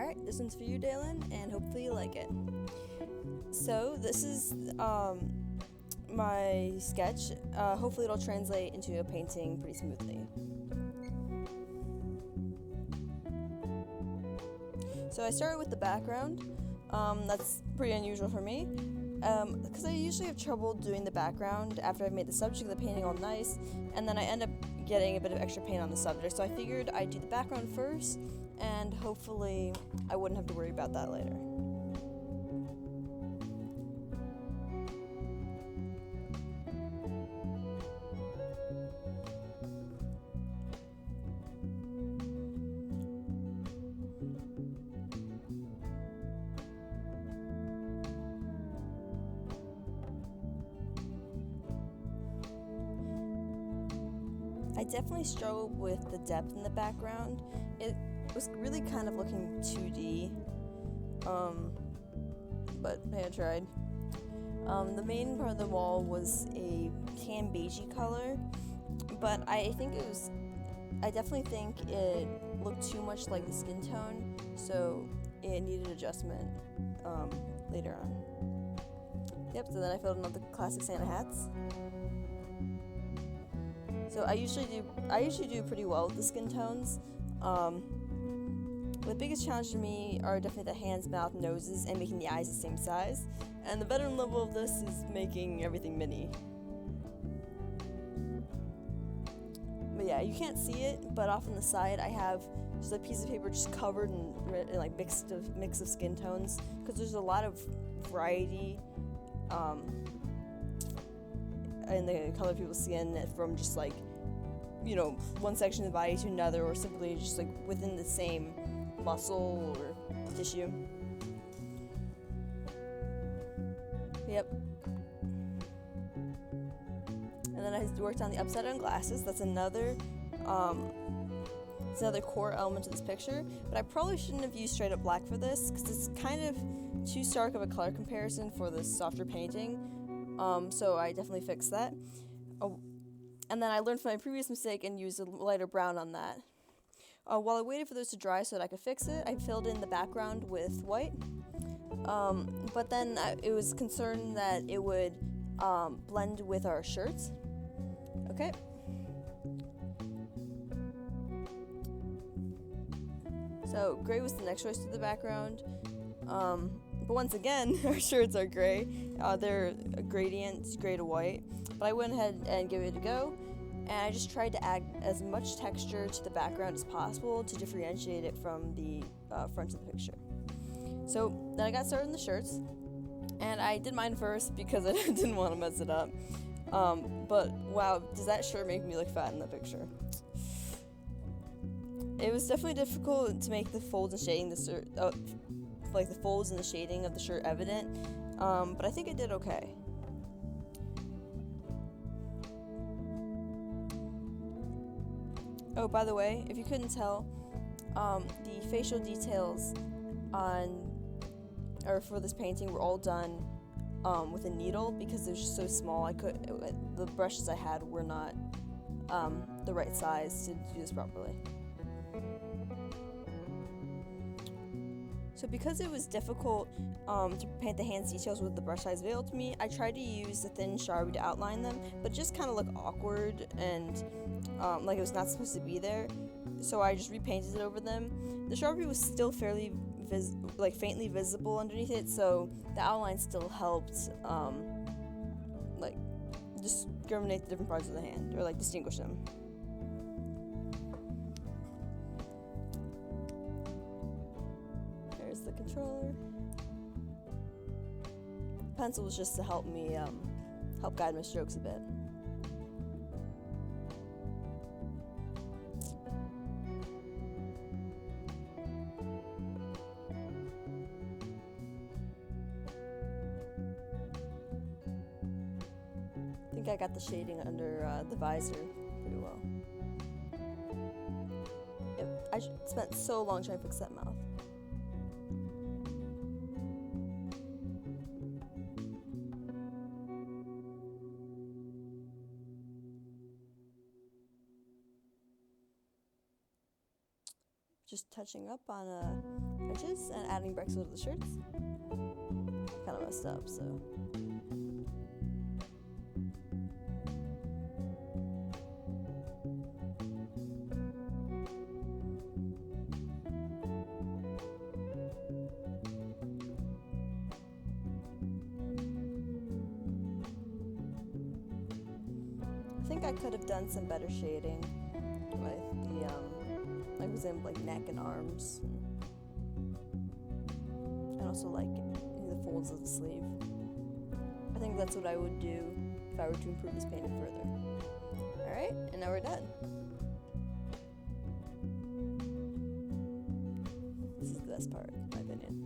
Alright, this one's for you, Dalyn, and hopefully you like it. So, this is my sketch. Hopefully it'll translate into a painting pretty smoothly. So I started with the background. That's pretty unusual for me, because I usually have trouble doing the background after I've made the subject of the painting all nice, and then I end up getting a bit of extra paint on the subject. So I figured I'd do the background first, and hopefully I wouldn't have to worry about that later. I definitely struggled with the depth in the background. It was really kind of looking 2D, but hey, I tried. The main part of the wall was a tan beigey color, but I definitely think it looked too much like the skin tone, so it needed adjustment later on. Yep, so then I filled in all the classic Santa hats. So I usually do pretty well with the skin tones. The biggest challenge to me are definitely the hands, mouth, noses, and making the eyes the same size. And the veteran level of this is making everything mini. But yeah, you can't see it, but off on the side I have just a piece of paper just covered in like mix of skin tones, because there's a lot of variety in the color of people's skin, from just like, one section of the body to another, or simply just like within the same muscle or tissue. Yep. And then I worked on the upside down glasses. That's another core element to this picture, but I probably shouldn't have used straight up black for this, because it's kind of too stark of a color comparison for this softer painting. So I definitely fixed that. And then I learned from my previous mistake and used a lighter brown on that. While I waited for those to dry so that I could fix it, I filled in the background with white. But then it was concerned that it would blend with our shirts. Okay. So gray was the next choice to the background. But once again, our shirts are gray. They're a gradient, gray to white. But I went ahead and gave it a go, and I just tried to add as much texture to the background as possible to differentiate it from the front of the picture. So then I got started on the shirts, and I did mine first because I didn't want to mess it up. But wow, does that shirt make me look fat in the picture? It was definitely difficult to make the folds and shading the folds and the shading of the shirt evident, but I think I did okay. Oh, by the way, if you couldn't tell, the facial details for this painting were all done with a needle, because they're just so small. The brushes I had were not the right size to do this properly. So because it was difficult to paint the hands details with the brush size available to me, I tried to use the thin Sharpie to outline them, but just kind of looked awkward and like it was not supposed to be there. So I just repainted it over them. The Sharpie was still fairly faintly visible underneath it, so the outline still helped discriminate the different parts of the hand, or distinguish them. There's the controller. Pencil was just to help me help guide my strokes a bit. I think I got the shading under the visor pretty well. Yep, I spent so long trying to fix that mouth. Just touching up on edges and adding Brexel to the shirts. Kind of messed up, so. I think I could have done some better shading with the like was in like neck and arms, and also like the folds of the sleeve. I think that's what I would do if I were to improve this painting further. Alright, and now we're done. This is the best part, in my opinion.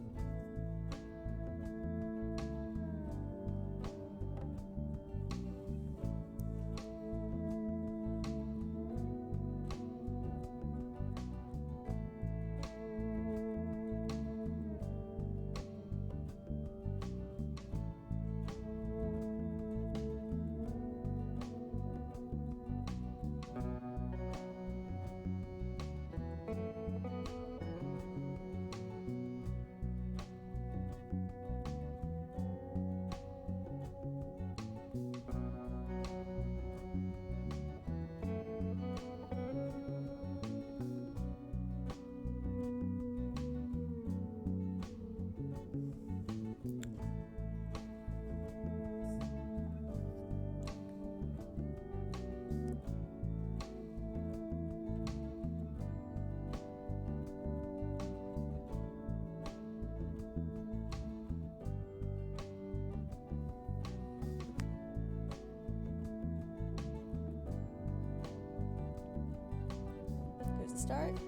Here's the start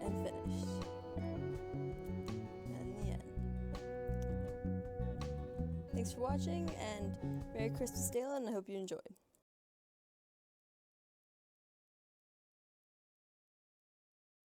and finish and the end. Thanks for watching, and Merry Christmas, Dalyn. I hope you enjoyed.